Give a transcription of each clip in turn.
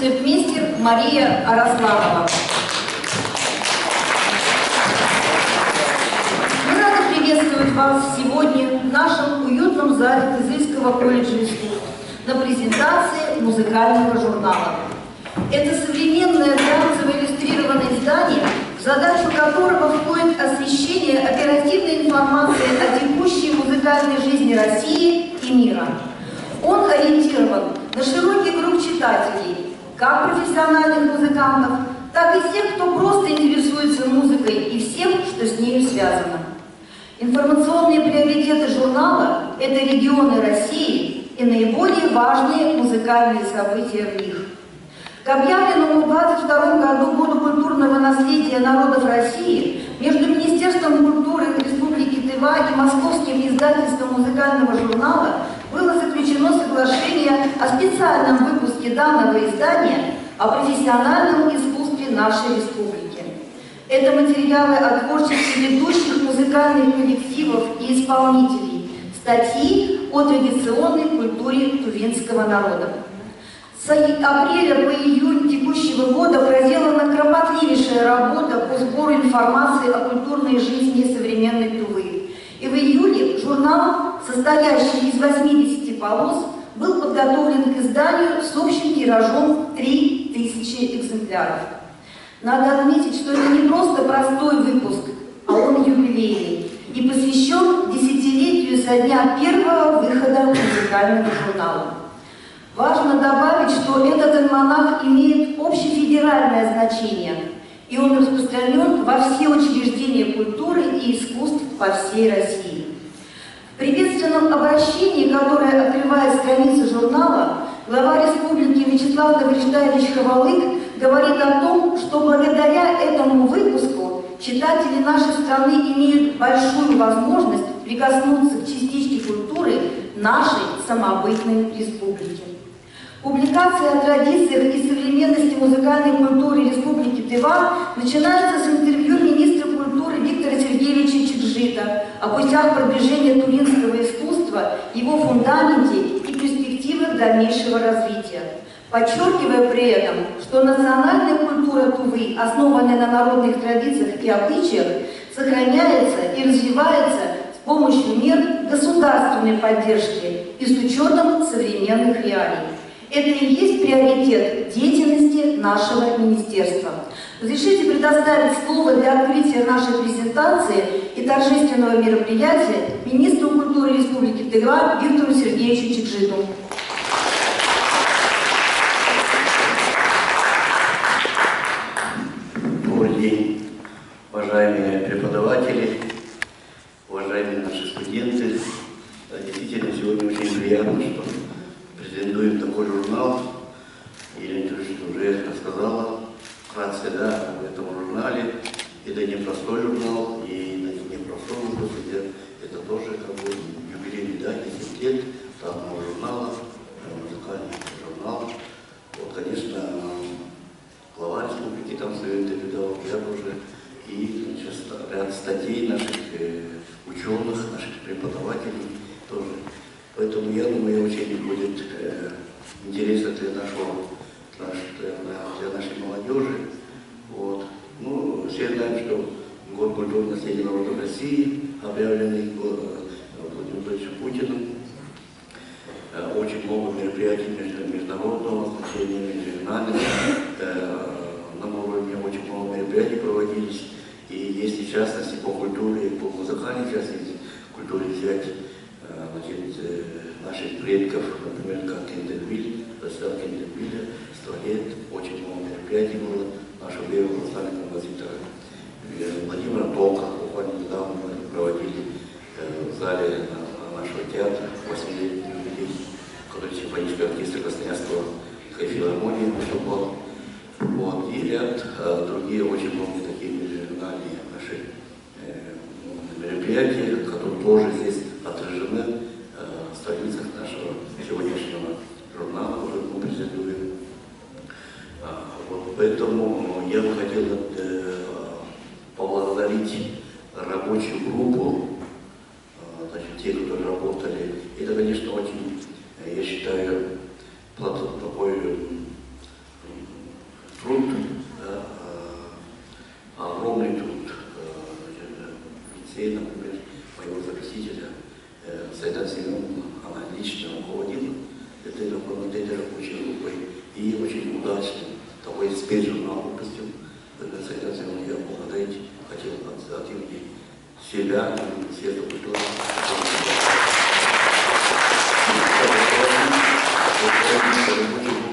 концертмейстер Мария Арасланова. Мы рады приветствовать вас сегодня в нашем уютном зале Кызыльского колледжа искусств на презентации музыкального журнала. Это современное глянцево-иллюстрированное издание, в задачу которого входит освещение оперативной информации о текущей музыкальной жизни России и мира. Он ориентирован на широкий круг читателей, как профессиональных музыкантов, так и тех, кто просто интересуется музыкой и всем, что с нею связано. Информационные приоритеты журнала – это регионы России и наиболее важные музыкальные события в них. К объявленному в 2022 году Году культурного наследия народов России между Министерством культуры Республики Тыва и Московским издательством музыкального журнала было заключено соглашение о специальном выпуске данного издания о профессиональном искусстве нашей республики. Это материалы о творчестве ведущих музыкальных коллективов и исполнителей, статьи о традиционной культуре тувинского народа. С апреля по июнь текущего года проделана кропотливейшая работа по сбору информации о культурной жизни современной Тувы. И в июле журнал, состоящий из 80 полос, был подготовлен к изданию с общим тиражом 3000 экземпляров. Надо отметить, что это не просто простой выпуск, а он юбилейный и посвящен десятилетию со дня первого выхода музыкального журнала. Важно добавить, что этот альманах имеет общефедеральное значение, и он распространен во все учреждения культуры и искусств по всей России. В приветственном обращении, которое открывает страницы журнала, глава республики Вячеслав Давлетович Хавалык говорит о том, что благодаря этому выпуску читатели нашей страны имеют большую возможность прикоснуться к частичке культуры нашей самобытной республики. Публикация о традициях и современности музыкальной культуры Республики Тыва начинается с интервью министра культуры Виктора Сергеевича Чикжита о путях продвижения тувинского искусства, его фундаменте и перспективах дальнейшего развития, подчеркивая при этом, что национальная культура Тувы, основанная на народных традициях и обычаях, сохраняется и развивается с помощью мер государственной поддержки и с учетом современных реалий. Это и есть приоритет деятельности нашего министерства. Разрешите предоставить слово для открытия нашей презентации и торжественного мероприятия министру культуры Республики Тыва Виктору Сергеевичу Чикжиту. Добрый день, уважаемые преподаватели, уважаемые наши студенты. Действительно, сегодня очень приятно, что презентуем такой журнал. Елена Юрьевна уже рассказала вкратце, об этом журнале. Это не простой журнал, и не простой выпуск, это тоже юбилейный, 10 лет данного журнала, музыкального журнала. Вот, конечно, глава республики там совет передал, я тоже, и ряд статей наших ученых, наших преподавателей тоже. Поэтому, я думаю, очень будет интересно для нашей молодежи. Вот. Ну, все знаем, что Год культурного наследия народов России, объявленный Владимиром Владимировичем Путиным. Очень много мероприятий международного значения, региональных. На уровне очень много мероприятий проводились. И есть, в частности, по культуре, по музыкальной части культуре взять наших предков, например, как Кендервиль, Ростов Кендервиля, 100 лет, очень много мероприятий было. Наша первая национальная композитора Владимира Толка, буквально недавно мы проводили в зале нашего театра 8-летний юбилей, который симфонический оркестр Красноярского филармонии выступал. Вот. И ряд другие очень многие такие межрегиональные наши мероприятия, которые тоже здесь отражены в страницах нашего сегодняшнего журнала, который мы презентуем. Вот, поэтому я бы хотел поблагодарить рабочую группу, те, которые работали. Это, конечно, очень, я считаю, такой труд, огромный труд лицея, например, моего заместителя Сайдат Семеновна, она лично руководила этой рабочей группой и очень удачно такой спецжурнал выпустил. Сайдат Семеновна, я благодарить хотел от имени себя и Министерства культуры.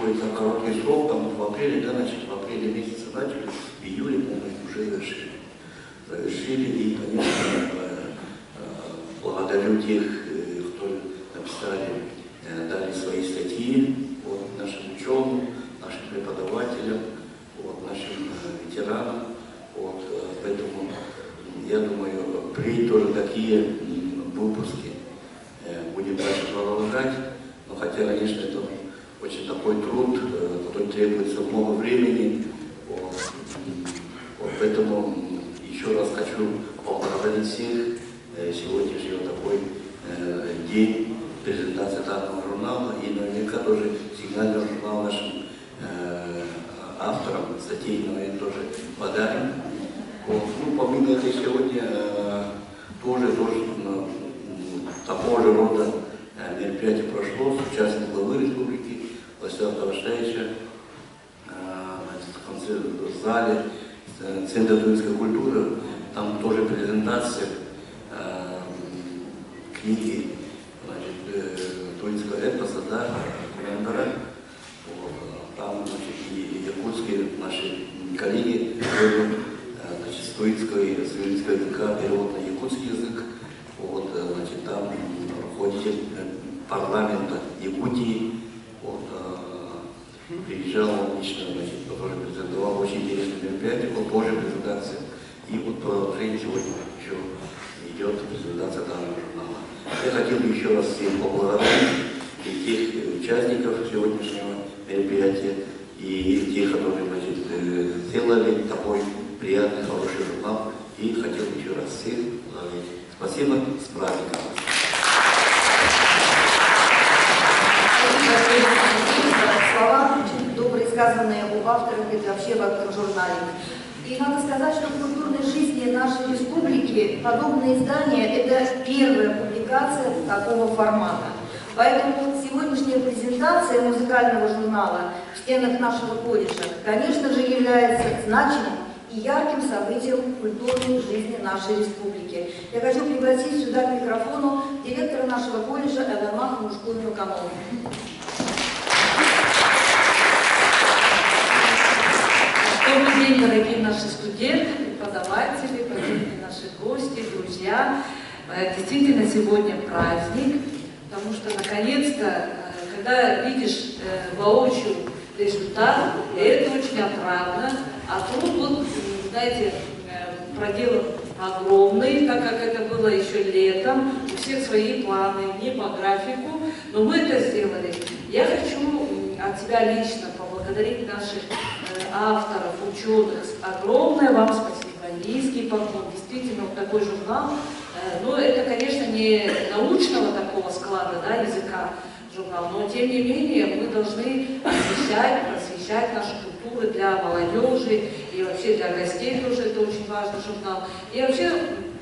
За короткий срок, там в апреле, да, значит, в апреле месяце начали, в июле, по-моему, уже завершили. И, конечно, благодарю тех, кто написали, дали свои статьи, вот, нашим ученым, нашим преподавателям, вот, нашим ветеранам. Вот, поэтому, я думаю, впредь тоже такие выпуски будем дальше продолжать. Но хотя, конечно, это очень такой труд, который требуется много времени. Вот, поэтому еще раз хочу поблагодарить всех. Сегодня же такой день презентации данного журнала, и наверняка тоже сигнальный журнал нашим авторам статей, наверное, тоже подарим. Вот. Ну, помимо этого, сегодня тоже такого же рода мероприятие прошло с участием главы республики Владислава Тавашевича в зале Центра туристской культуры. Там тоже презентация книги туристского эпоса, да, Кумяндара. Вот, там, значит, и якутские наши коллеги, значит, с туристского языка перевод на якутский язык. Вот, значит, там руководитель парламента Якутии, вот, приезжал он лично, значит, тоже презентовал очень интересное мероприятие, вот тоже презентация. И вот продолжение сегодня еще идет презентация данного журнала. Я хотел бы еще раз всем поблагодарить и тех участников сегодняшнего мероприятия, и тех, которые, значит, сделали такой приятный, хороший журнал. И хотел бы еще раз всех благодарить. Спасибо, с праздником. Слова очень добрые, сказанные об авторах и вообще в этом журнале. И надо сказать, что в культурной жизни нашей республики подобные издания – это первая публикация такого формата. Поэтому сегодняшняя презентация музыкального журнала в стенах нашего колледжа, конечно же, является значимым и ярким событием культурной жизни нашей республики. Я хочу пригласить сюда к микрофону директора нашего колледжа Адамаху Мушкую-Нуканову. Добрый день, дорогие наши студенты, преподаватели, дорогие наши гости, друзья. Действительно, сегодня праздник, потому что, наконец-то, когда видишь воочию результат, это очень отрадно. А труд, вот, знаете, проделан огромный, так как это было еще летом, у всех свои планы, не по графику, но мы это сделали. Я хочу от себя лично поблагодарить наших авторов, ученых. Огромное вам спасибо, низкий поклон. Действительно, вот такой журнал, но это, конечно, не научного такого склада, да, языка журнал, но тем не менее мы должны просвещать наши культуры для молодежи и вообще для гостей тоже это очень важный журнал. И вообще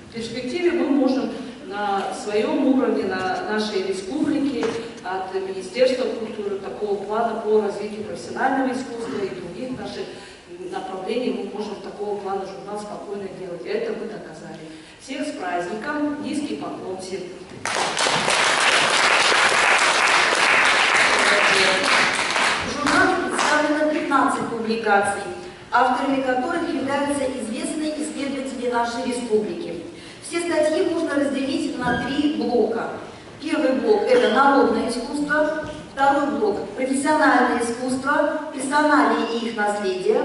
в перспективе мы можем на своем уровне, на нашей республике, от Министерства культуры, такого плана по развитию профессионального искусства и других наших направлений мы можем такого плана журнал спокойно делать. Это мы доказали. Всех с праздником, низкий поклон всем. В журнале представлено 15 публикаций, авторами которых являются известные исследователи нашей республики. Все статьи можно разделить на 3 блока. Первый блок – это народное искусство, второй блок – профессиональное искусство, персоналии и их наследие,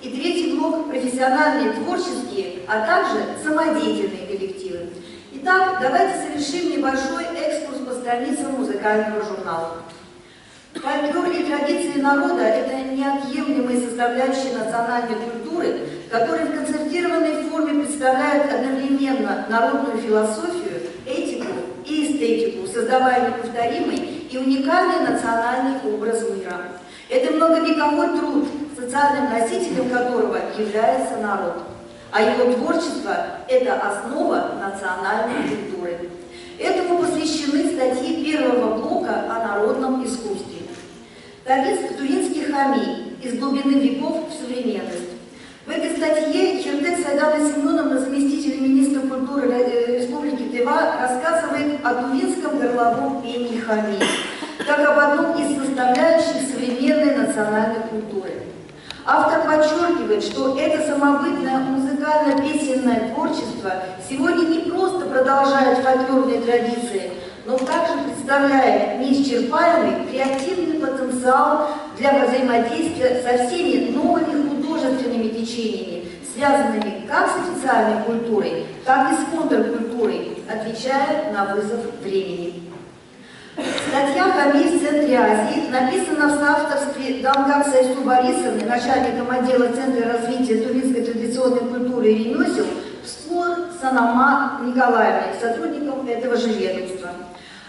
и третий блок – профессиональные, творческие, а также самодеятельные коллективы. Итак, давайте совершим небольшой экскурс по страницам музыкального журнала. Фольклор и традиции народа – это неотъемлемые составляющие национальной культуры, которые в концертированной форме представляют одновременно народную философию, этику и эстетику, создавая неповторимый и уникальный национальный образ мира. Это многовековой труд, социальным носителем которого является народ. А его творчество – это основа национальной культуры. Этому посвящены статьи первого блока о народном искусстве. Тувинский хамий из глубины веков в современность. В этой статье Хертек Сайдана Семеновна, заместитель министра культуры Республики Тыва, рассказывает о тувинском горловом пении хамий, как об одном из составляющих современной национальной культуры. Автор подчеркивает, что это самобытное музыкально-песенное творчество сегодня не просто продолжает фольклорные традиции, но также представляет неисчерпаемый креативный потенциал для взаимодействия со всеми новыми художественными течениями, связанными как с официальной культурой, так и с контркультурой, отвечая на вызов времени. Статья «Хамий в центре Азии» написана в соавторстве Далгат Сайсу Борисовны, начальником отдела Центра развития тувинской традиционной культуры и ремесел, с Санама Николаевной, сотрудником этого же ведомства.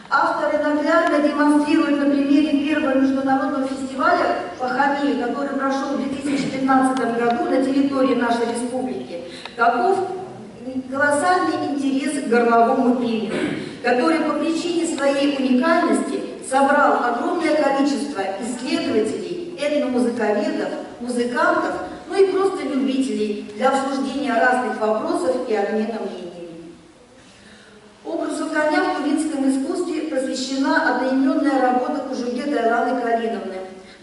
Авторы наглядно демонстрируют на примере первого международного фестиваля по хамию, который прошел в 2015 году на территории нашей республики, каков колоссальный интерес к горловому пению, который по причине своей уникальности собрал огромное количество исследователей, этномузыковедов, музыкантов, ну и просто любителей для обсуждения разных вопросов и обмена мнениями. Образу коня в тувинском искусстве посвящена одноименная работа Кужугеты Айланы Калиновны,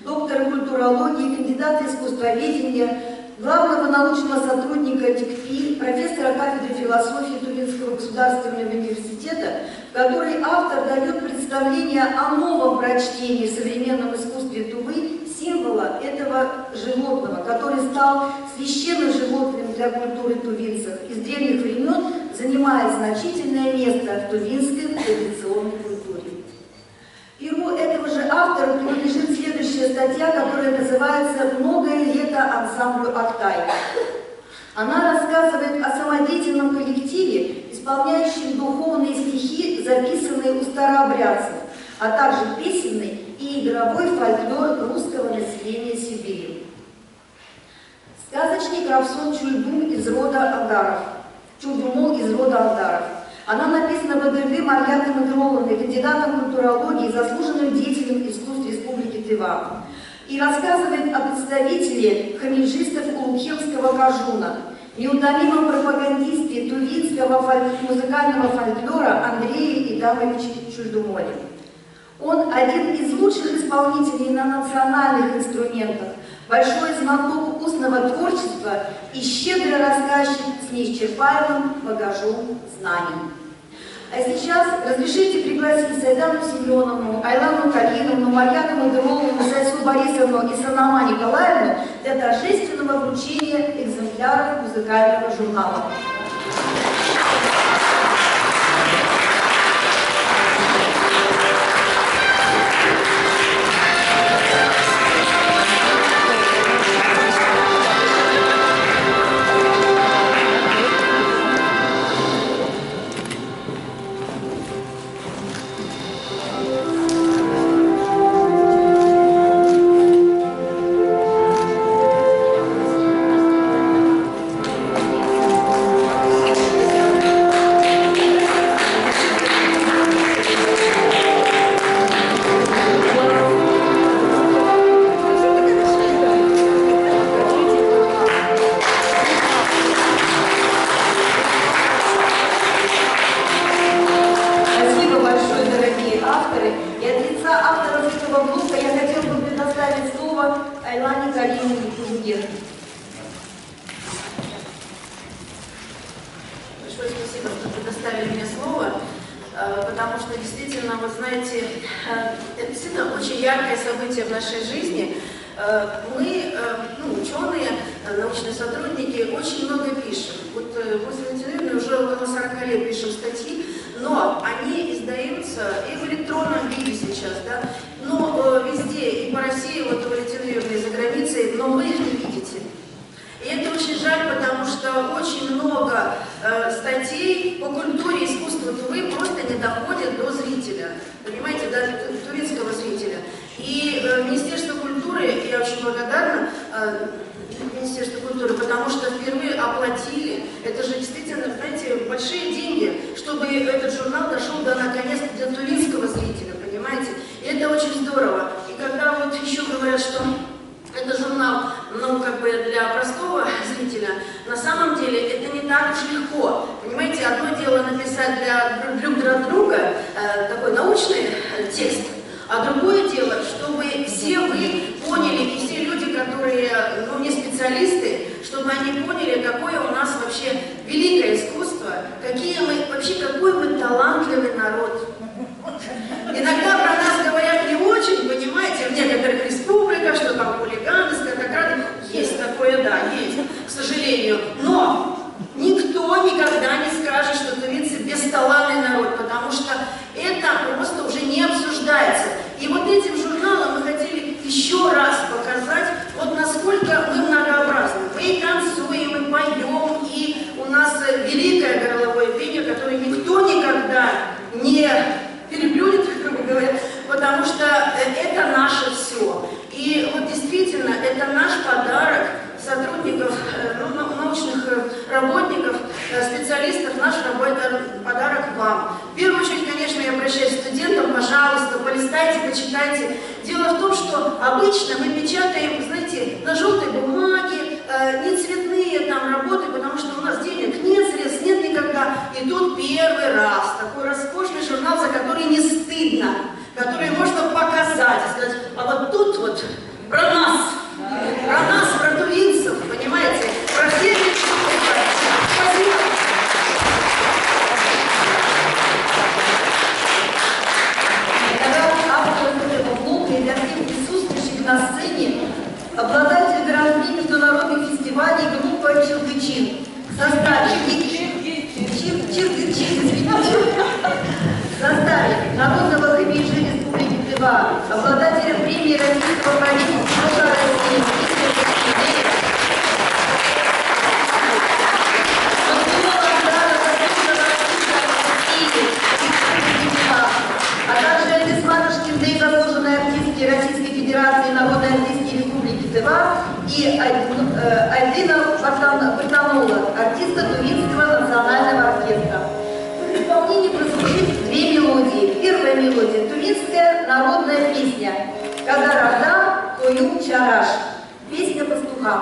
доктора культурологии, кандидата искусствоведения, главного научного сотрудника ТИКПИ, профессора кафедры философии Тувинского государственного университета, в которой автор дает представление о новом прочтении в современном искусстве Тувы символа этого животного, который стал священным животным для культуры тувинцев и с древних времен занимает значительное место в тувинской традиционной культуре. Перу этого же автора принадлежит следующая статья, которая называется «Многое лето ансамблю Актай». Она рассказывает о самодеятельном коллективе, исполняющем духовные стихи, записанные у старообрядцев, а также песенный и игровой фольклор русского населения Сибири. Сказочник Равсон Чульдум из рода Андаров. Чульдумол из рода Андаров. Она написана ВДВ Марьяной Мадровной, кандидатом культурологии, заслуженным деятелем искусств Республики Тыва. И рассказывает о представителе хамиджистов Улукхемского кажуна, неутомимом пропагандисте тувинского музыкального фольклора Андрее Идамовиче Чульдумоле. Он один из лучших исполнителей на национальных инструментах, большой знаток устного творчества и щедрый рассказчик с неисчерпаемым багажом знаний. А сейчас разрешите пригласить Сайдану Семеновну, Айлану Калиновну, Марьяну Мадровну, Сайсу Борисовну и Санама Николаевну для торжественного вручения экземпляров музыкального журнала. Министерство культуры, я очень благодарна, Министерства культуры, потому что впервые оплатили. Это же действительно, знаете, большие деньги, чтобы этот журнал дошел до, наконец-то, до тувинского зрителя, понимаете? И это очень здорово. И когда вот еще говорят, что это журнал, ну, как бы для простого зрителя, на самом деле это не так уж легко. Понимаете, одно дело написать друг для друга такой научный текст, а другое дело, чтобы все вы поняли, и все люди, которые, ну, не специалисты, чтобы они поняли, какое у нас вообще великое искусство, какие мы, вообще какой мы талантливый народ. Иногда про нас говорят не очень, понимаете, в некоторых республиках, что там хулиганы, скотократы. Есть такое, да, есть, к сожалению. Но никто никогда не скажет, что тувинцы бесталанный народ, потому что это просто уже не обсуждается. И вот этим журналом мы хотели еще раз показать, вот насколько мы многообразны. Мы и танцуем, и поем, и у нас великое горловое пение, которое никто никогда не переплюнет, грубо говоря, потому что это наше все. И вот действительно, это наш подарок сотрудников, научных работников, специалистов, наш подарок вам. В первую очередь, конечно, я обращаюсь к студентам, пожалуйста, полистайте, почитайте. Дело в том, что обычно мы печатаем, знаете, на желтой бумаге, не цветные там работы, потому что у нас денег нет, средств нет никогда. И тут первый раз такой роскошный журнал, за который не стыдно, который можно показать и сказать, а вот тут вот про нас, про тувинцев, понимаете, про всех. Спасибо. И для всех присутствующих на сцене обладатель гран-при международных фестивалей группа Чиргычин в составе Народного хабиджи Республики Тыва, обладателя премии Российского правительства России, а также Эдисматушкин, да и заслуженной артистки Российской Федерации Народной Артистки Республики Тыва и Айдина Бартанула, артиста Тувинского национального оркестра. В их исполнении прозвучит две мелодии. Первая мелодия – тувинская народная песня «Кадарада Коюм Чараш», песня пастуха.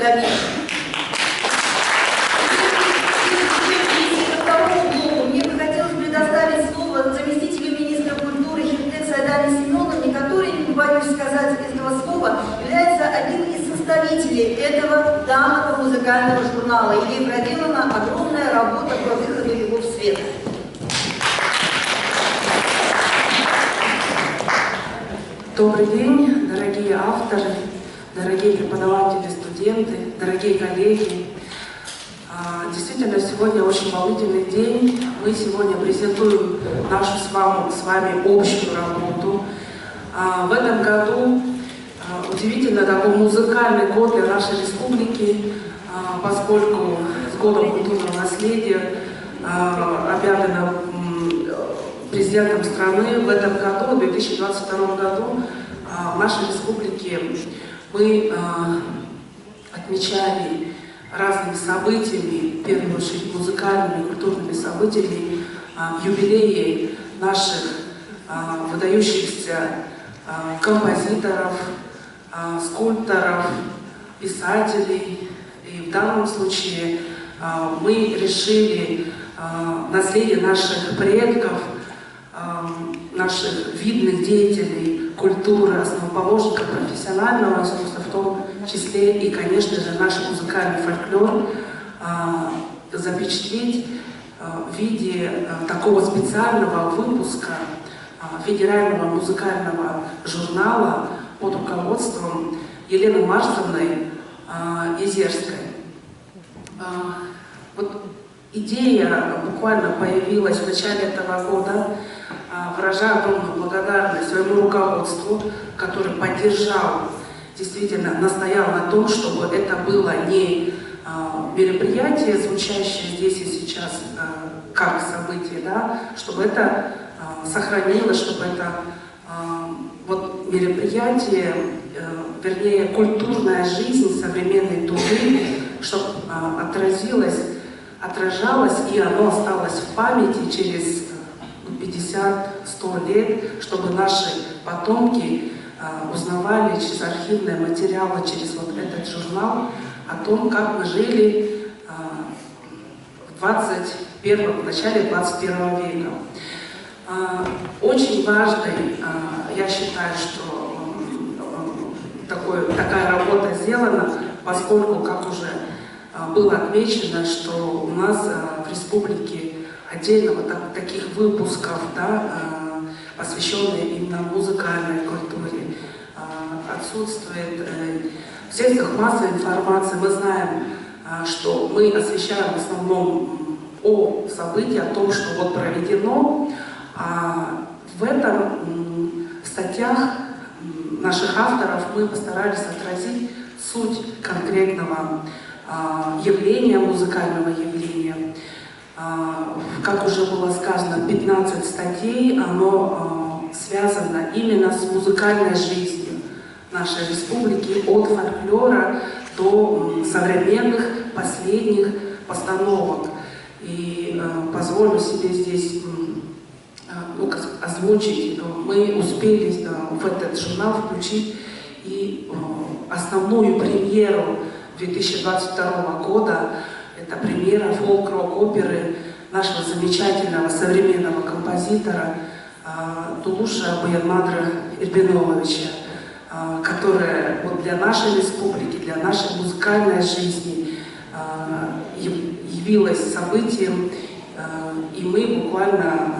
столицы. Ко второму блоку мне бы хотелось предоставить слово заместителю министра культуры Хиртекс Айдане Семеновне, который, не побоюсь сказать этого слова, является одним из составителей этого данного музыкального журнала. И ей проделана огромная работа по выходу его в свет. Добрый день, дорогие авторы, дорогие преподаватели, студенты, дорогие коллеги. Действительно, сегодня очень волнительный день. Мы сегодня презентуем нашу с вами общую работу. В этом году удивительно такой музыкальный год для нашей республики, поскольку с годом культурного наследия объявлено президентом страны в этом году, в 2022 году, в нашей республике мы отмечали разными событиями, в первую очередь музыкальными, культурными событиями, юбилеи наших выдающихся композиторов, скульпторов, писателей. И в данном случае мы решили наследие наших предков, наших видных деятелей культуры, основоположников профессионального искусства, в том числе и, конечно же, наш музыкальный фольклор, запечатлеть в виде такого специального выпуска федерального музыкального журнала под руководством Елены Марсовны Изерской. Вот идея буквально появилась в начале этого года. Выражаю огромную благодарность своему руководству, который поддержал, действительно настоял на том, чтобы это было не мероприятие, звучащее здесь и сейчас как событие, да, чтобы это сохранилось, чтобы это вот мероприятие, вернее, культурная жизнь современной Тувы, чтобы отражалось, и оно осталось в памяти через 50-100 лет, чтобы наши потомки узнавали через архивные материалы, через вот этот журнал о том, как мы жили в начале 21 века. Очень важной, я считаю, что такая работа сделана, поскольку, как уже было отмечено, что у нас в республике отдельно вот таких выпусков, да, посвященные именно музыкальной культуре, отсутствует. В средствах массовой информации мы знаем, что мы освещаем в основном о событии, о том, что вот проведено. В статьях наших авторов мы постарались отразить суть конкретного явления, музыкального явления. Как уже было сказано, 15 статей, оно связано именно с музыкальной жизнью нашей республики, от фольклора до современных последних постановок. И позволю себе здесь озвучить, мы успели в этот журнал включить и основную премьеру 2022 года. Это премьера фолк-рок-оперы нашего замечательного современного композитора Тулуша Буянмадра Эрбеновича, которая вот для нашей республики, для нашей музыкальной жизни явилась событием, и мы буквально,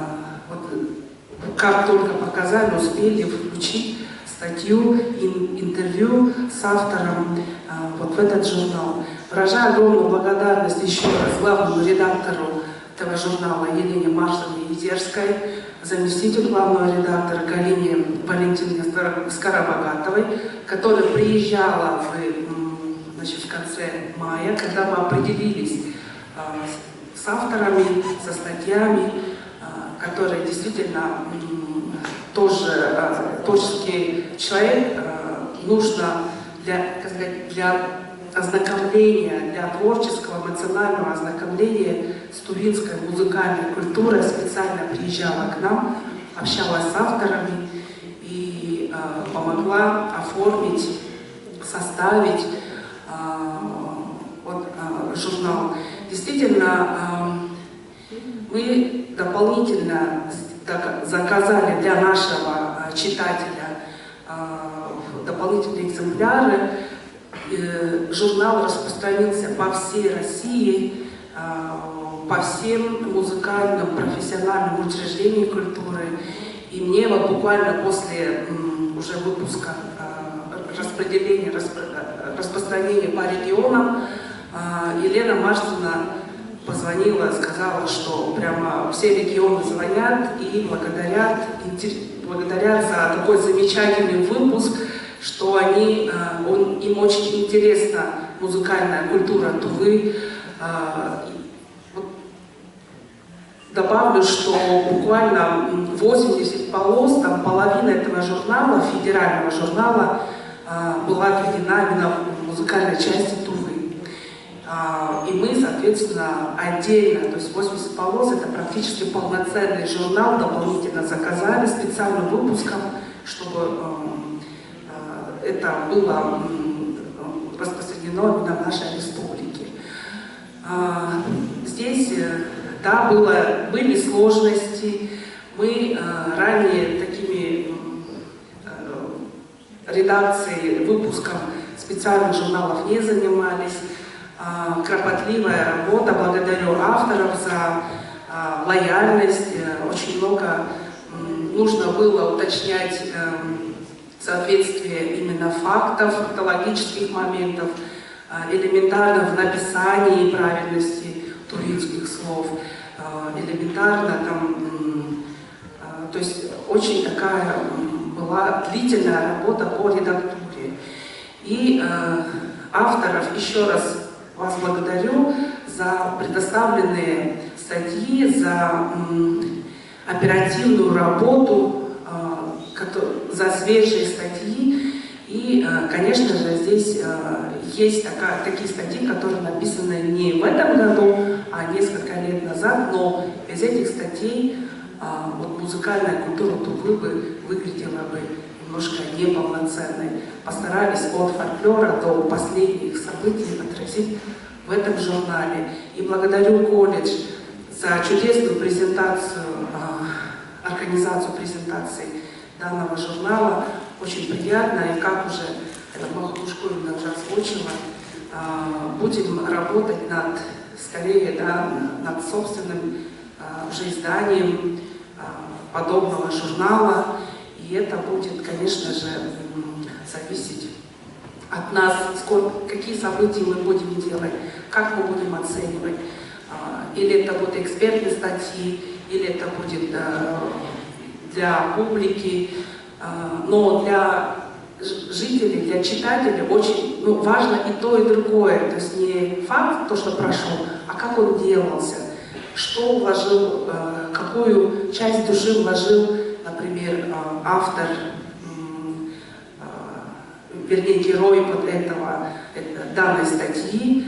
как только показали, успели включить статью, интервью с автором вот в этот журнал. Выражаю огромную благодарность еще раз главному редактору этого журнала Елене Марсовне Изерской, заместителю главного редактора Галине Валентине Скоробогатовой, которая приезжала в конце мая, когда мы определились с авторами, со статьями, которые действительно тоже творческий человек нужно для ознакомления, для творческого, эмоционального ознакомления с тувинской музыкальной культурой специально приезжала к нам, общалась с авторами и помогла оформить, составить журнал. Действительно, мы дополнительно заказали для нашего читателя дополнительные экземпляры. Журнал распространился по всей России, по всем музыкальным, профессиональным учреждениям культуры. И мне вот буквально после уже выпуска распределения, распространения по регионам, Елена Маршина позвонила, сказала, что прямо все регионы звонят и благодарят за такой замечательный выпуск, что им очень интересна музыкальная культура Тувы. Добавлю, что буквально 80 полос, там половина этого журнала, федерального журнала, была отведена именно в музыкальной части Тувы. И мы, соответственно, отдельно, то есть 80 полос, это практически полноценный журнал, дополнительно заказали специальным выпуском, чтобы это было распространено именно в нашей республике. Здесь, да, были сложности. Мы ранее такими редакцией, выпуском специальных журналов не занимались. Кропотливая работа, благодарю авторов за лояльность. Очень много нужно было уточнять соответствие именно фактов, фактологических моментов, элементарно в написании правильности тувинских слов, элементарно там, то есть очень такая была длительная работа по редактуре. И авторов еще раз вас благодарю за предоставленные статьи, за оперативную работу, за свежие статьи. И, конечно же, здесь есть такие статьи, которые написаны не в этом году, а несколько лет назад, но без этих статей вот музыкальная культура Тувы бы выглядела бы немножко неполноценной. Постарались от фольклора до последних событий отразить в этом журнале. И благодарю колледж за чудесную презентацию, организацию презентации данного журнала. Очень приятно, и как уже Махмушкулина уже озвучила, будем работать скорее над собственным уже изданием подобного журнала. И это будет, конечно же, зависеть от нас, какие события мы будем делать, как мы будем оценивать. Или это будут экспертные статьи, или это будет для публики. Но для жителей, для читателей очень важно и то, и другое. То есть не факт, то, что прошел, а как он делался, что вложил, какую часть души вложил, например, автор, вернее, герой данной статьи,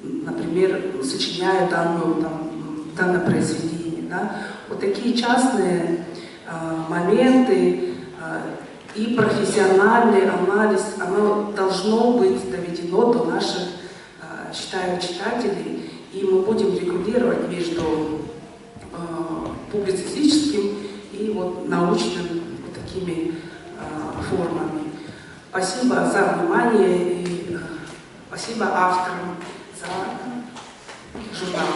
например, сочиняя данное произведение. Да? Вот такие частные моменты и профессиональный анализ, оно должно быть доведено до наших, считаю, читателей, и мы будем регулировать между публицистическим и вот научным вот такими формами. Спасибо за внимание и спасибо авторам за журнал.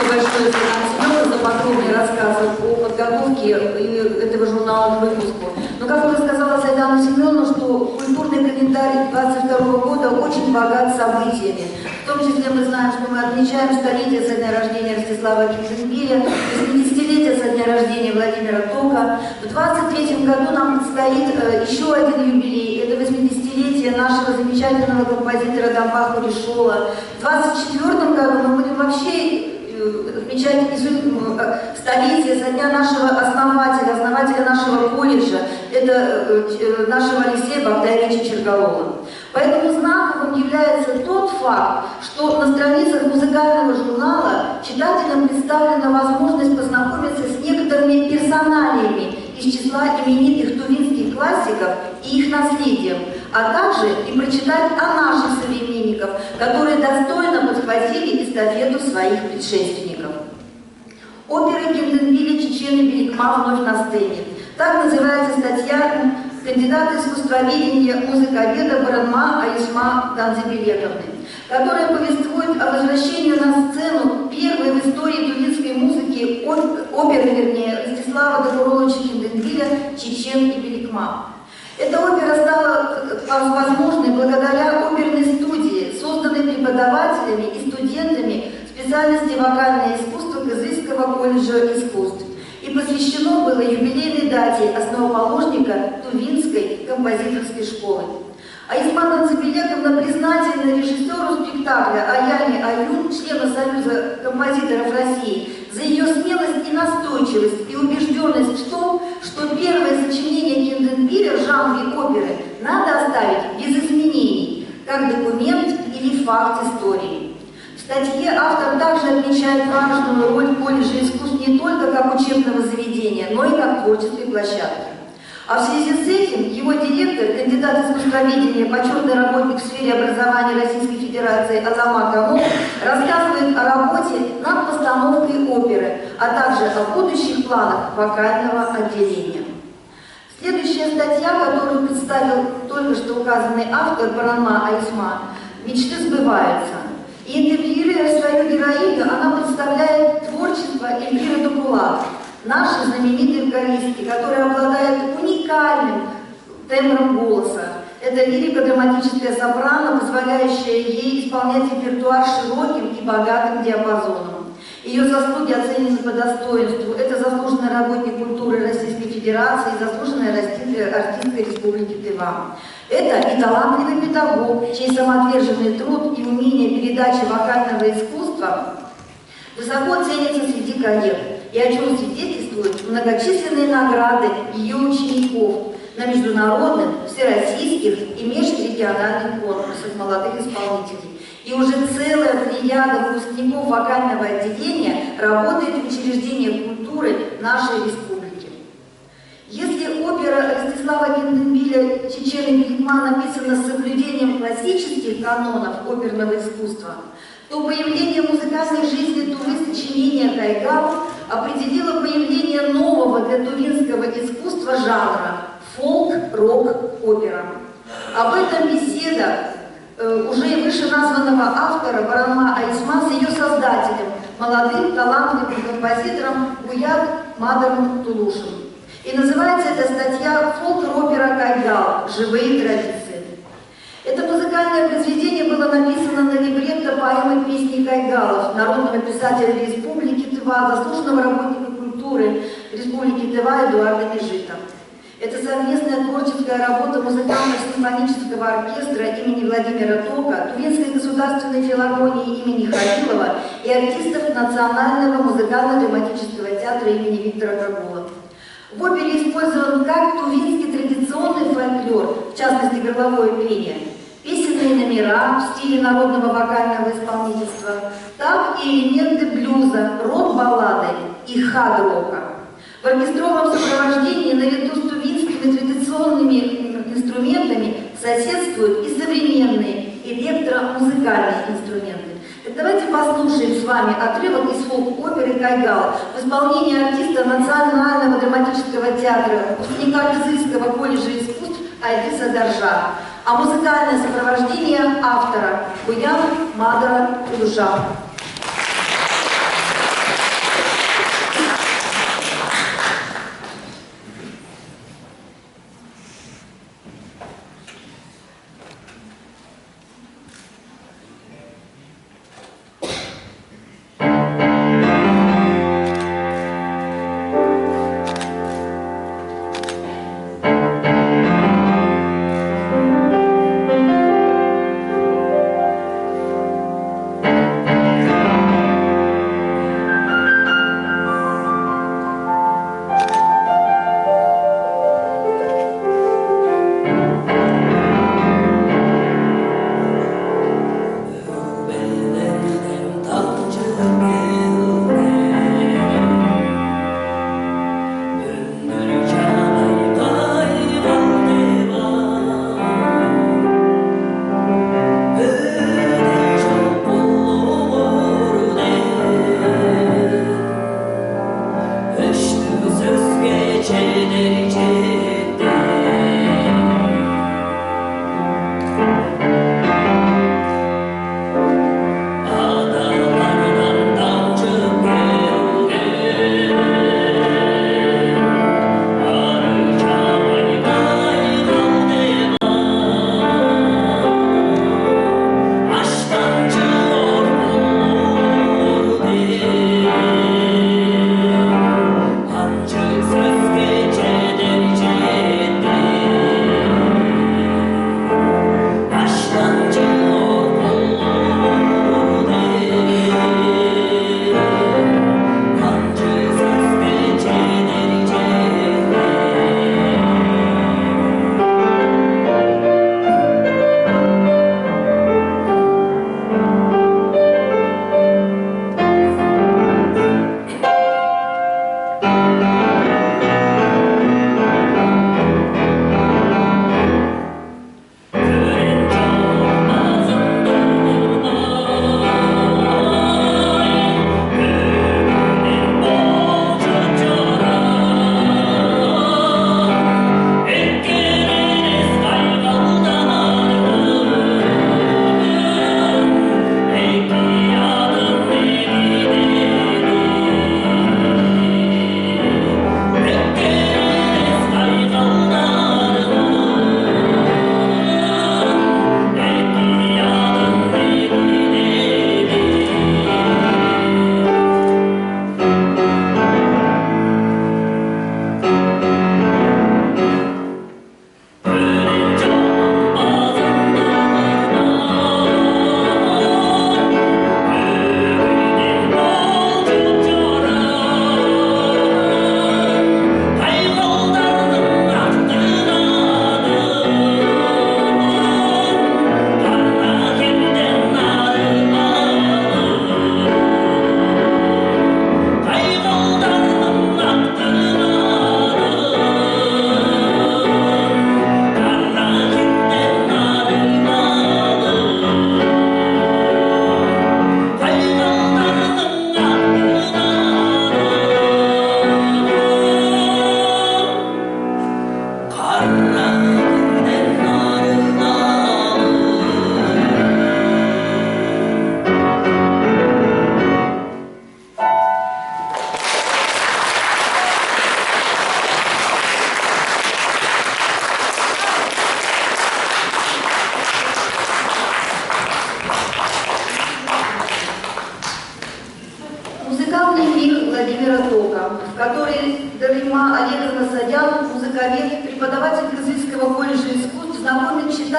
Большое за подробный рассказ о подготовке этого журнала к выпуску. Но, как уже сказала Сайдану Семеновну, что культурный календарь 22 года очень богат событиями. В том числе мы знаем, что мы отмечаем столетие со дня рождения Ростислава Кенженгеля, 80-летие со дня рождения Владимира Тока. В 23 году нам предстоит еще один юбилей. Это 80-летие нашего замечательного композитора Дамбаха Ришола. В 24 году мы будем вообще отмечать столетие со дня нашего основателя нашего колледжа, это нашего Алексея Богдаевича Черголова. Поэтому знаковым является тот факт, что на страницах музыкального журнала читателям представлена возможность познакомиться с некоторыми персоналиями из числа именитых тувинских классиков и их наследием. а также и прочитать о наших современников, которые достойно подхватили эстафету своих предшественников. Опера Кенденбиля «Чечен и Беликма» вновь на сцене. Так называется статья кандидата искусствоведения, музыковеда Баранма Аисма Данзибилетовны, которая повествует о возвращении на сцену первой в истории тувинской музыки оперы, Ростислава Докуроловича Кенденбиля «Чечен и Беликма». Эта опера стала возможной благодаря оперной студии, созданной преподавателями и студентами специальности вокальное искусство Кызыльского колледжа искусств, и посвящено было юбилейной дате основоположника Тувинской композиторской школы. Аисма Данзибилетовна признательна режиссеру спектакля Аяне Аюн, члену Союза композиторов России, за ее смелость и настойчивость и убежденность в том, что первое сочинение Кенденбиля в жанре оперы надо оставить без изменений, как документ или факт истории. В статье автор также отмечает важную роль колледжа искусств не только как учебного заведения, но и как творческой площадки. А в связи с этим его директор, кандидат искусствоведения, почетный работник в сфере образования Российской Федерации Азамат Амов рассказывает о работе над постановкой оперы, а также о будущих планах вокального отделения. Следующая статья, которую представил только что указанный автор Баранма Аисма, «Мечты сбываются». И интервьюируя свою героиню, она представляет творчество Эльвиры Докулат, нашей знаменитой вокалистки, которая обладает уникальным тембром голоса. Это лирико-драматическая сопрано, позволяющая ей исполнять репертуар широким и богатым диапазоном. Ее заслуги оценены по достоинству. Это заслуженный работник культуры Российской Федерации и заслуженная артистка Республики Тыва. Это и талантливый педагог, чей самоотверженный труд и умение передачи вокального искусства высоко ценятся среди коллег, и о чем свидетельствуют многочисленные награды ее учеников на международных, всероссийских и межрегиональных конкурсах молодых исполнителей. И уже целая плеяда выпускников вокального отделения работает в учреждениях культуры нашей республики. Если опера Ростислава Кенденбиля «Чечен и Беликма» написана с соблюдением классических канонов оперного искусства, то появление музыкальной жизни Тувы сочинения Кайгал определило появление нового для тувинского искусства жанра – фолк-рок-опера. Об этом беседа уже вышеназванного автора Баранма Аисма с ее создателем, молодым талантливым композитором Буяд Мадаром Тулушем. И называется эта статья «Фолк-опера Кайгал. Живые традиции». Это музыкальное произведение было написано на либретто поэмы «Песни Кайгалов» народного писателя Республики Тыва, заслуженного работника культуры Республики Тыва Эдуарда Межита. Это совместная творческая работа музыкально-симфонического оркестра имени Владимира Тока, Тувинской государственной филармонии имени Хавилова и артистов Национального музыкально-драматического театра имени Виктора Гогула. В опере использован как тувинский традиционный фольклор, в частности горловое пение, песенные номера в стиле народного вокального исполнительства, так и элементы блюза, рок-баллады и хард-рока. В оркестровом сопровождении наряду с тувинскими традиционными инструментами соседствуют и современные электромузыкальные инструменты. Так давайте послушаем с вами отрывок из фолк-оперы «Кайгал» в исполнении артиста Национального драматического театра, выпускника Кызыльского колледжа искусств Айдыса Даржа, а музыкальное сопровождение автора Буяда Мадара Тулуша.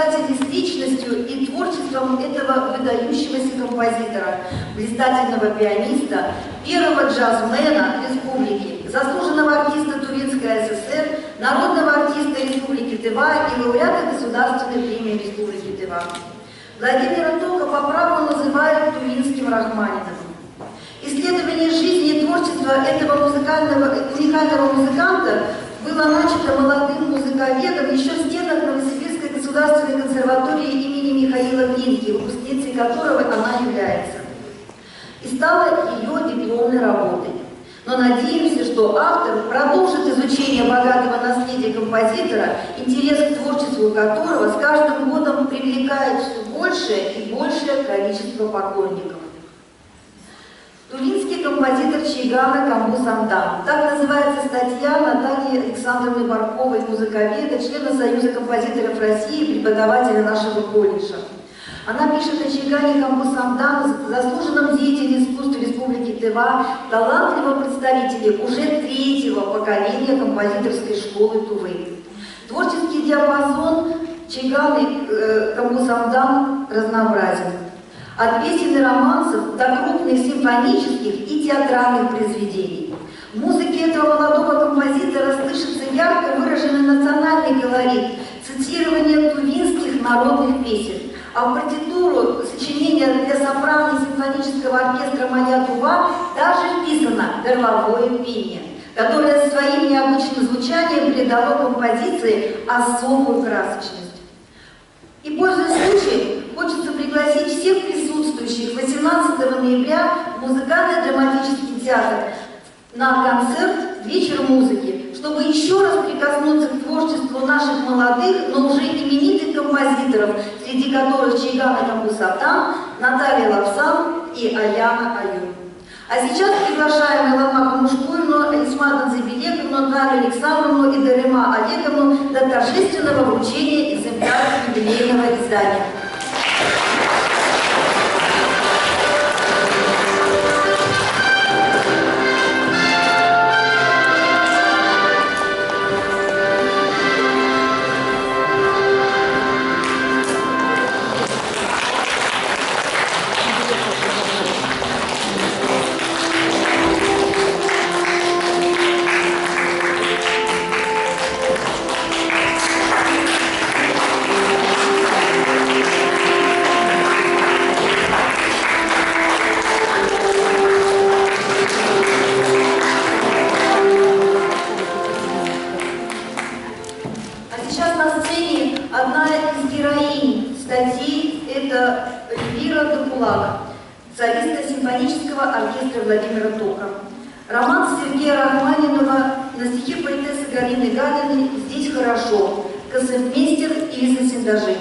познакомить с личностью и творчеством этого выдающегося композитора, блистательного пианиста, первого джазмена республики, заслуженного артиста Тувинской ССР, народного артиста Республики Тыва и лауреата Государственной премии Республики Тыва. Владимира Тока по праву называют тувинским Рахманиновым. Исследование жизни и творчества этого уникального музыканта было начато молодым музыковедом еще в стенах Новосибирской государственной консерватории имени Михаила Глинки, выпускницей которой она является, и стала ее дипломной работой. Но надеемся, что автор продолжит изучение богатого наследия композитора, интерес к творчеству которого с каждым годом привлекает все большее и большее количество поклонников. Тувинский композитор Чайгана Камбус Амдан. Так называется статья Натальи Александровны Барковой, музыковеда, члена Союза композиторов России, преподавателя нашего колледжа. Она пишет о Чайгане Камбус Амдан, заслуженном деятеле искусства Республики Тыва, талантливом представителе уже третьего поколения композиторской школы Тувы. Творческий диапазон Чайганы Камбус Амдан разнообразен. От песен и романсов до крупных симфонических и театральных произведений. В музыке этого молодого композитора слышится ярко выраженный национальный колорит, цитирование тувинских народных песен. А в партитуру сочинения для сопрано симфонического оркестра «Моя Тува» даже вписано горловое пение, которое своим необычным звучанием придало композиции особую красочность. И, пользуясь случаем, хочется пригласить всех присутствующих 18 ноября в музыкально-драматический театр на концерт «Вечер музыки», чтобы еще раз прикоснуться к творчеству наших молодых, но уже именитых композиторов, среди которых Чайгана Камбус Амдан, Наталья Лапсан и Аяна Аюн. А сейчас приглашаем Эламаху Мушкуевну, Исмату Забелековну, Наталью Александровну и Дарима Олеговну до торжественного вручения экземпляров юбилейного издания. Солиста симфонического оркестра Владимира Тока. Роман Сергея Рахманинова на стихи поэтессы Галины Галиной «Здесь хорошо», концертмейстер Илиза Синдажи.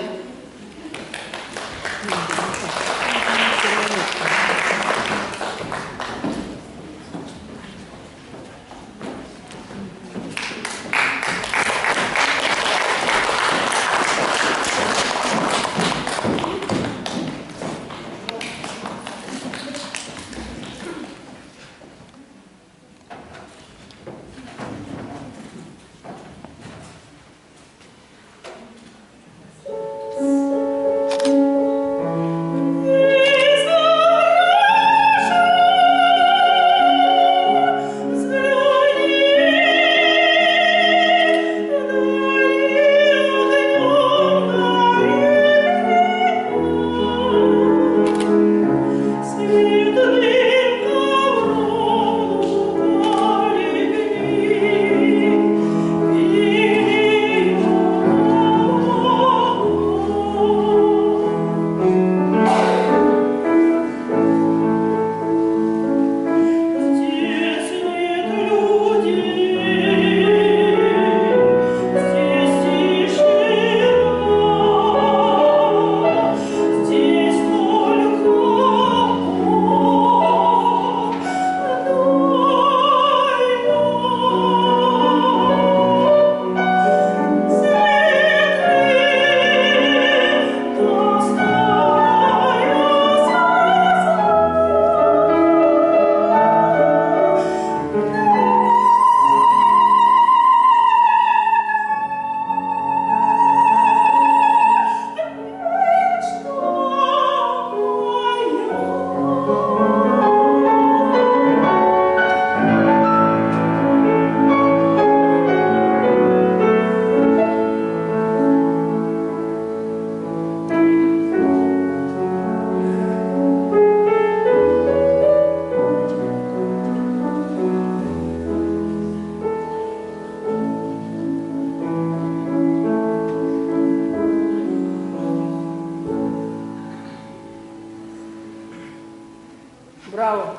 Браво!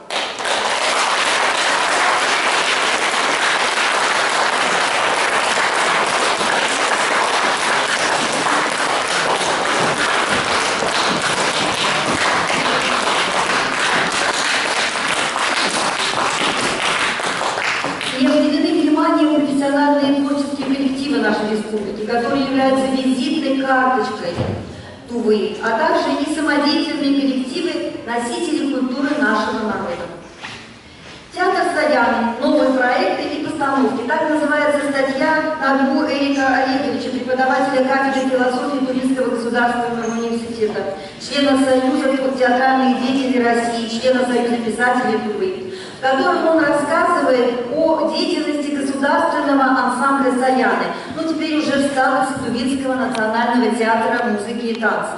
Не уделены вниманию профессиональные творческие коллективы нашей республики, которые являются визитной карточкой Тувы, а также и самодеятельные коллективы, носители культуры нашего народа. Театр Саяны, новые проекты и постановки. Так называется статья на альбу Эрика Олеговича, преподавателя кафедры философии Тувинского государственного университета, члена Союза театральных деятелей России, члена Союза писателей Тувы, в котором он рассказывает о деятельности государственного ансамбля Саяны, но теперь уже в статусе Тувинского национального театра музыки и танца.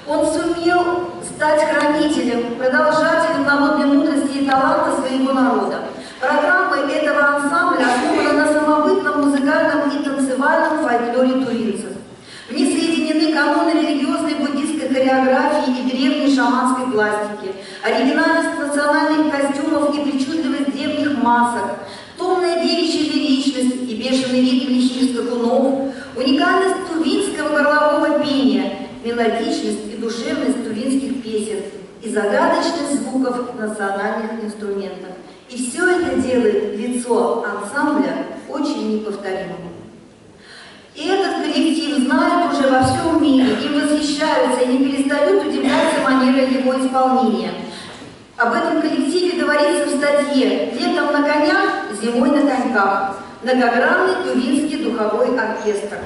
Он сумел стать хранителем, продолжателем народной мудрости и таланта своего народа. Программа этого ансамбля основана на самобытном музыкальном и танцевальном фольклоре тувинцев. В ней соединены каноны религиозной буддистской хореографии и древней шаманской пластики, оригинальность национальных костюмов и причудливость древних масок, томная девичья лиричность и бешеный ритм лихих скакунов, уникальность тувинского горлового пения, мелодичность и душевность тувинских песен и загадочность звуков национальных инструментов. И все это делает лицо ансамбля очень неповторимым. И этот коллектив знают уже во всем мире, им восхищаются и не перестают удивляться манерой его исполнения. Об этом коллективе говорится в статье «Летом на конях, зимой на коньках. Многогранный тувинский духовой оркестр».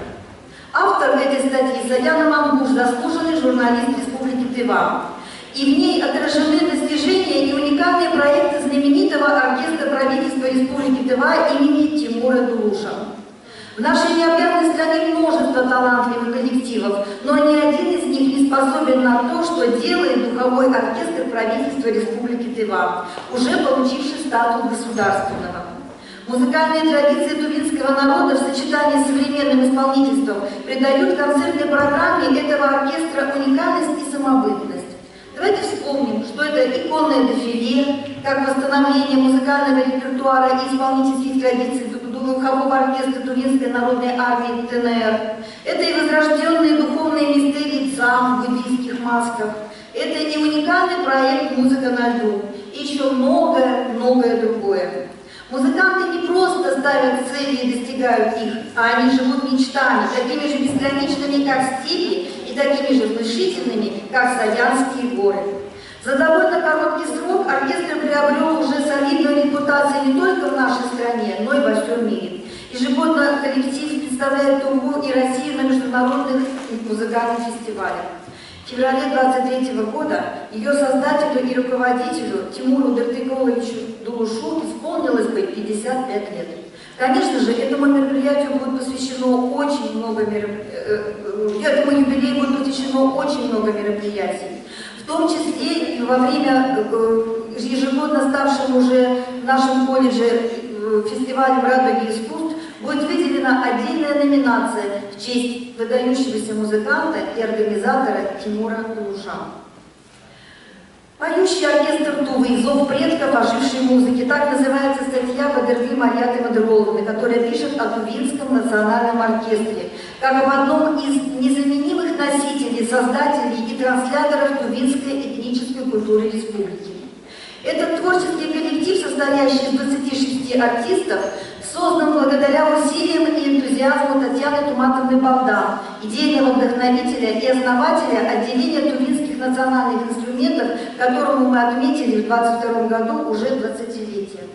Автор этой статьи Саяна Мангуш, заслуженный журналист Республики Тыва. И в ней отражены достижения и уникальные проекты знаменитого оркестра правительства Республики Тыва имени Тимура Дулуша. В нашей необъятной стране множество талантливых коллективов, но ни один из них не способен на то, что делает духовой оркестр правительства Республики Тыва, уже получивший статус государственного. Музыкальные традиции тувинского народа в сочетании с современным исполнительством придают концертной программе этого оркестра уникальность и самобытность. Давайте вспомним, что это иконное дефиле, как восстановление музыкального репертуара и исполнительских традиций духового оркестра Тувинской народной армии ТНР. Это и возрожденные духовные мистерии цам в буддийских масках. Это и уникальный проект «Музыка на льду». И еще многое другое. Музыканты не просто ставят цели и достигают их, а они живут мечтами, такими же безграничными, как степи, и такими же внушительными, как Саянские горы. За довольно короткий срок оркестр приобрел уже солидную репутацию не только в нашей стране, но и во всем мире. Ежегодно коллектив представляет Туву и Россию на международных музыкальных фестивалях. В феврале 23 года ее создателю и руководителю Тимуру Дартыковичу Дулушу исполнилось бы 55 лет. Конечно же, этому мероприятию будет посвящено очень много этому юбилею будет посвящено очень много мероприятий. В том числе и во время ежегодно ставшего уже в нашем колледже фестивалем «Радуги искусств» будет выделена отдельная номинация в честь выдающегося музыканта и организатора Тимура Дулуша. Поющий оркестр Тувы, зов предков ожившей музыки. Так называется статья Бадыргы Марьяты Мадыровны, которая пишет о Тувинском национальном оркестре, как об одном из незаменимых носителей, создателей и трансляторов тувинской этнической культуры республики. Этот творческий коллектив, состоящий из 26 артистов, создан благодаря усилиям и энтузиазму Татьяны Туматовны Балдан, идейного вдохновителя и основателя отделения тувинских национальных инструментов, которому мы отметили в 2022 году уже 20-летие.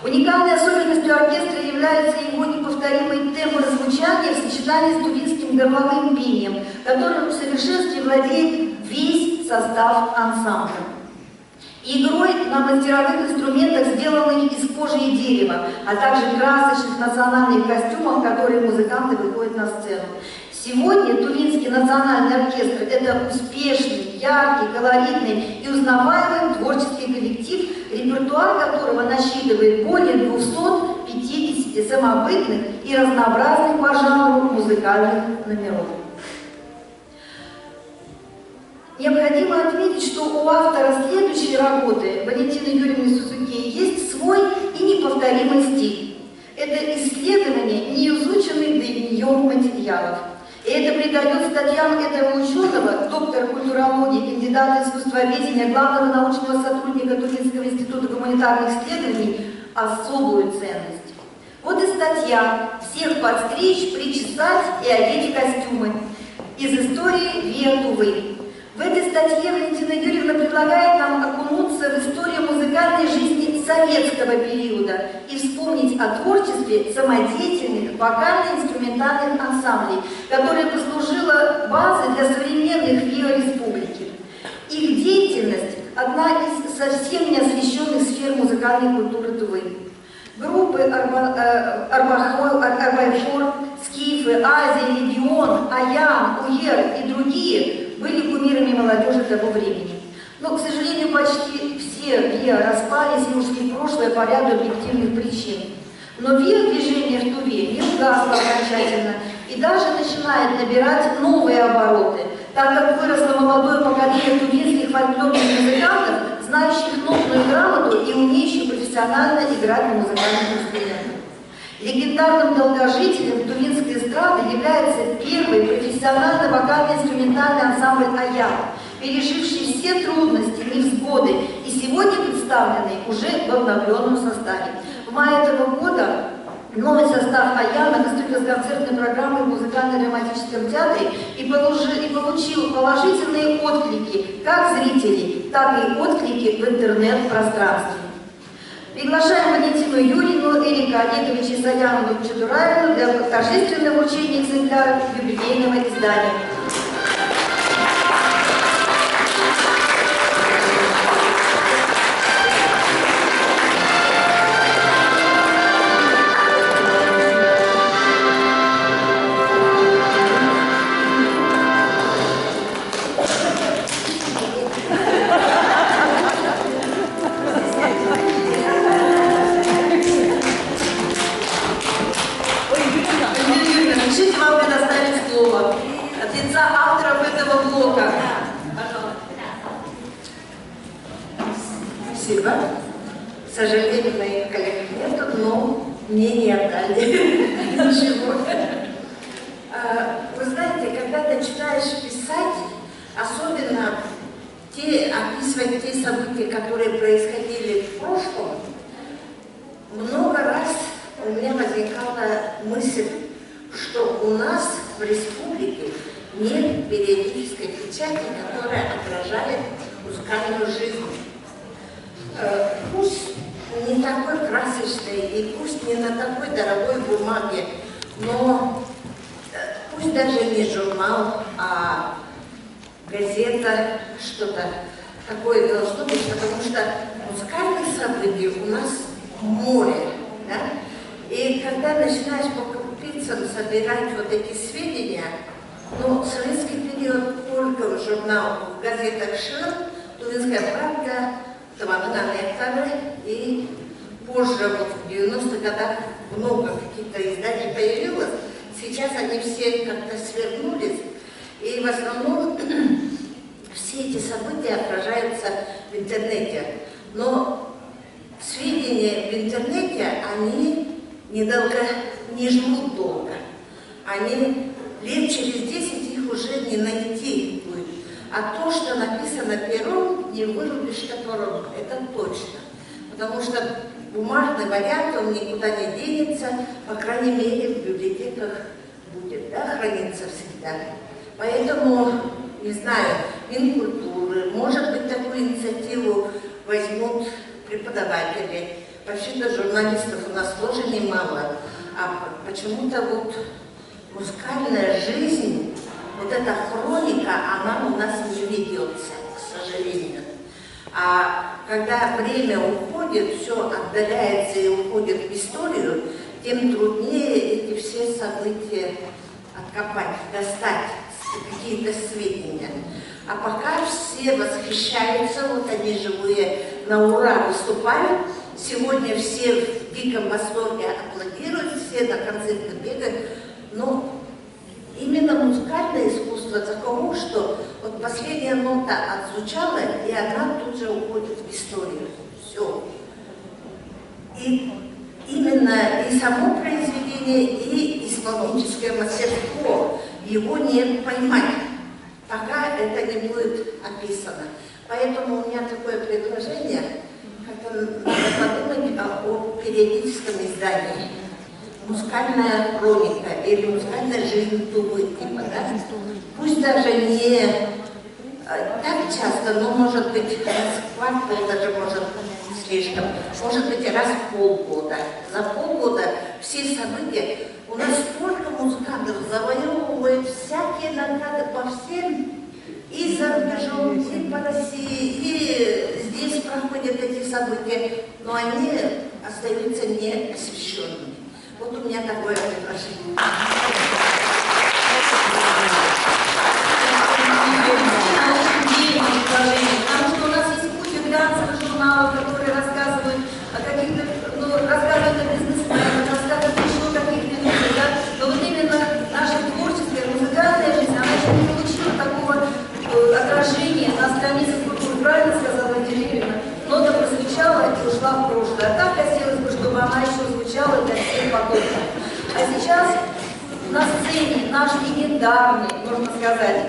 Уникальной особенностью оркестра является его неповторимый тембр звучания в сочетании с тувинским горловым пением, которым в совершенстве владеет весь состав ансамбля. Игрой на мастеровых инструментах, сделанных из кожи и дерева, а также красочных национальных костюмах, которые музыканты выходят на сцену. Сегодня Тувинский национальный оркестр – это успешный, яркий, колоритный и узнаваемый творческий коллектив, репертуар которого насчитывает более 250 самобытных и разнообразных по жанру музыкальных номеров. Необходимо отметить, что у автора следующей работы, Валентины Юрьевны Сузуки, есть свой и неповторимый стиль. Это исследование неизученных для нее материалов. И это придает статьям этого ученого, доктора культурологии, кандидата искусствоведения, главного научного сотрудника Тувинского института гуманитарных исследований, особую ценность. Вот и статья «Всех подстричь, причесать и одеть в костюмы» из истории Виа Тувы. В этой статье Валентина Юрьевна предлагает нам окунуться в историю музыкальной жизни советского периода и вспомнить о творчестве самодеятельных вокально-инструментальных ансамблей, которое послужило базой для современных Виа Республики. Их деятельность – одна из совсем не освещенных сфер музыкальной культуры Тувы. Группы Арбайфор, Скифы, Азия, Легион, Аян, Уер и другие были кумирами молодежи того времени. Но, к сожалению, почти все ВИА распались и ушли в прошлое по ряду объективных причин. Но ВИА-движение в Туве не угасло окончательно и даже начинает набирать новые обороты, так как выросло молодое поколение тувинских фольклорных музыкантов, знающих нотную грамоту и умеющих профессионально играть на музыкальных инструментах. Легендарным долгожителем тувинской эстрады является первый профессиональный вокально-инструментальный ансамбль «Аян», переживший все трудности, невзгоды и сегодня представленный уже в обновленном составе. В мае этого года новый состав «Аяна» выступил с концертной программой в музыкально-драматическом театре и получил положительные отклики как зрителей, так и отклики в интернет-пространстве. Приглашаем Валентину Юрьевну, Эрика Олеговича и Саяну Чудураевну для торжественного вручения экземпляров юбилейного издания. Спасибо. К сожалению, моих коллег нету, но мне не отдали ничего. Вы знаете, когда начинаешь писать, особенно описывать те события, которые происходили в прошлом, много раз у меня возникала мысль, что у нас в республике нет периодической печати, которая отражает музыкальную жизнь. Пусть не такой красочный и пусть не на такой дорогой бумаге, но пусть даже не журнал, а газета, что-то такое должно быть, потому что музыкальных событий у нас море. Да? И когда начинаешь по крупицам собирать вот эти сведения, ну, в советский период только в журналах, в газетах «Шир», «Тувинская правда», «Тамагана-Нектары» и позже, вот в 90-х годах, много каких-то изданий появилось. Сейчас они все как-то свернулись, и в основном все эти события отражаются в интернете. Но сведения в интернете, они не живут долго. Они лет через 10 их уже не найти будет. А то, что написано пером, не вырубишь топором, это точно. Потому что бумажный вариант, он никуда не денется, по крайней мере, в библиотеках будет, да, храниться всегда. Поэтому, не знаю, Минкультуры, может быть, такую инициативу возьмут преподаватели. Вообще-то журналистов у нас тоже немало, а почему-то вот музыкальная жизнь, вот эта хроника, она у нас не ведется, к сожалению. А когда время уходит, все отдаляется и уходит в историю, тем труднее эти все события откопать, достать какие-то сведения. А пока все восхищаются, вот они живые на ура выступают, сегодня все в диком восторге аплодируют, все на концерты бегают, но именно музыкальное искусство таково, что Вот последняя нота отзвучала, и она тут же уходит в историю. Все. И именно и само произведение, и исполнительское мастерство, его не поймать, пока это не будет описано. Поэтому у меня такое предложение, как-то надо подумать о периодическом издании. Музыкальная хроника или музыкальная жизнь Тувы, типа, да? Пусть даже не так часто, но может быть раз в квартал, даже может слишком, может быть раз в полгода. За полгода все события, у нас столько музыкантов завоевывают всякие награды по всем, и за рубежом, и по России, и здесь проходят эти события, но они остаются неосвещенными. Вот у меня такое предложение. Потому что у нас есть куча глянцевых журналов, которые рассказывают о каких-то, рассказывают о бизнесменах, рассказывают еще о каких-то людях, да? Но вот именно наша творческая, музыкальная жизнь, она еще не получила такого отражения на страницах культуры. Правильно сказала Екатерина? Нота прозвучала и ушла в прошлое. А так хотелось бы, чтобы она еще звучала для всех потомков. А сейчас на сцене наш легендарный, можно сказать,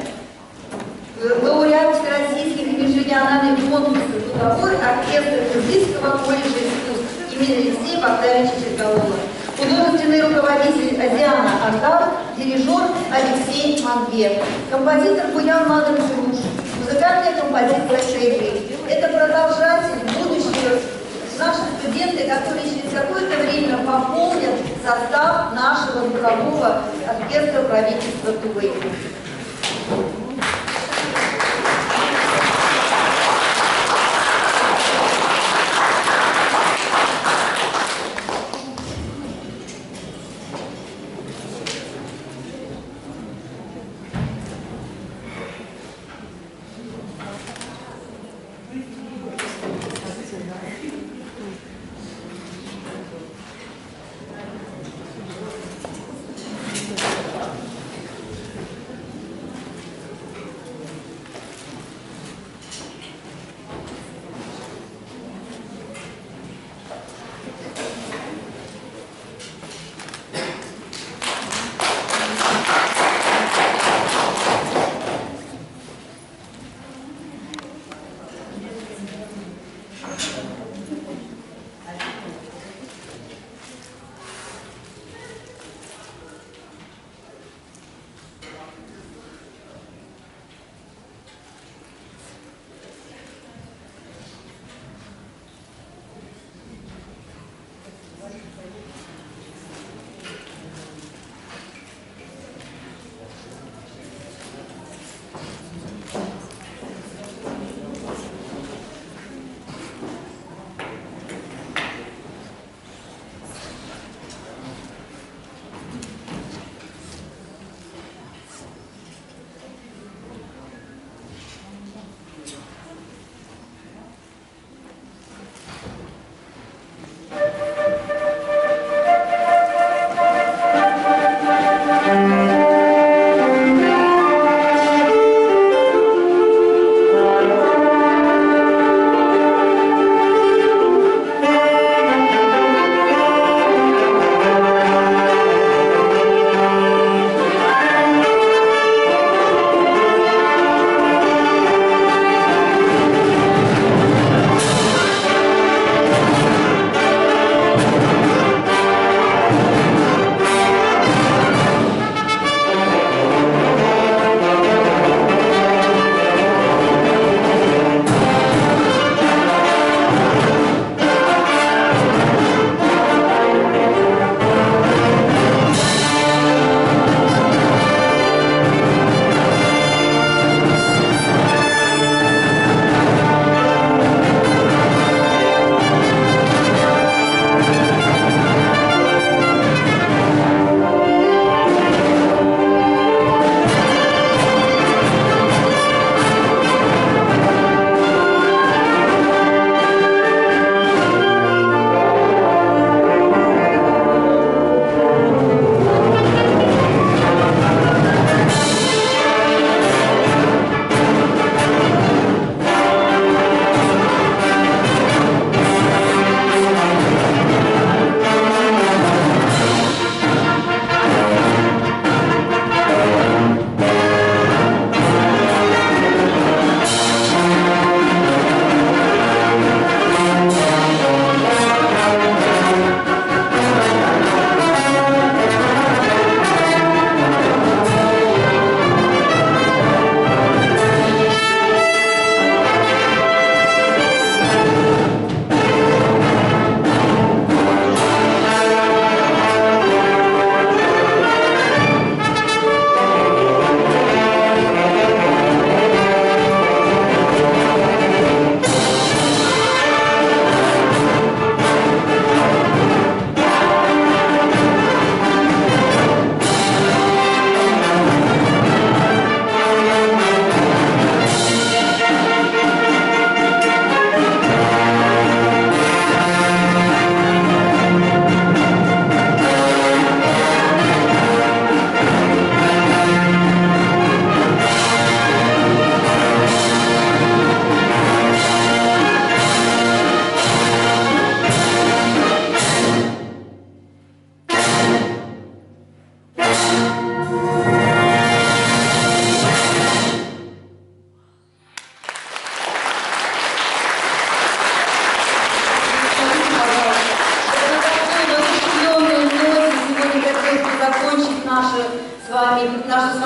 лауреат всероссийских и межрегиональных конкурсов «Духовой оркестр Кыргызского колледжа искусств» имени Алексея Богдановича Черкалова, художественный руководитель Азиана Ардал, дирижер Алексей Мангер, композитор Буян Мадамшевуш, музыкальная композиция Шейли. Это продолжатель, будущие наши студенты, которые через какое-то время пополнят состав нашего духового оркестра правительства Тувы.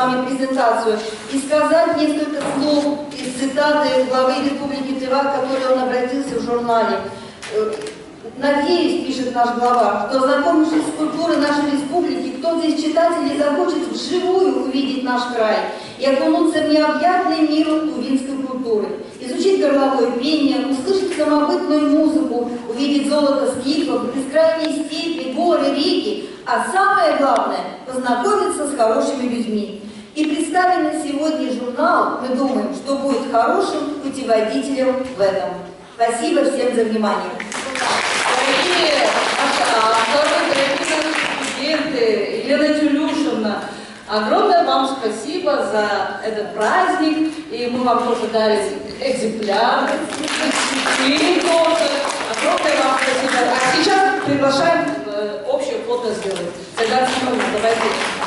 вами презентацию и сказать несколько слов из цитаты главы Республики Тыва, к которой он обратился в журнале. Надеюсь, пишет наш глава, что, ознакомившись с культурой нашей республики, кто-то из читателей захочет вживую увидеть наш край и окунуться в необъятный мир тувинской культуры, изучить горловое пение, услышать самобытную музыку, увидеть золото скифов, бескрайние степи, горы, реки, а самое главное – познакомиться с хорошими людьми. И представленный сегодня журнал, мы думаем, что будет хорошим путеводителем в этом. Спасибо всем за внимание. Дорогие наши авторы, дорогие наши студенты, Елена Тюлюшевна, огромное вам спасибо за этот праздник, и мы вам тоже дали экземпляр, фильм тоже. Огромное вам спасибо. А сейчас приглашаем общее фото сделать. Тогда давайте.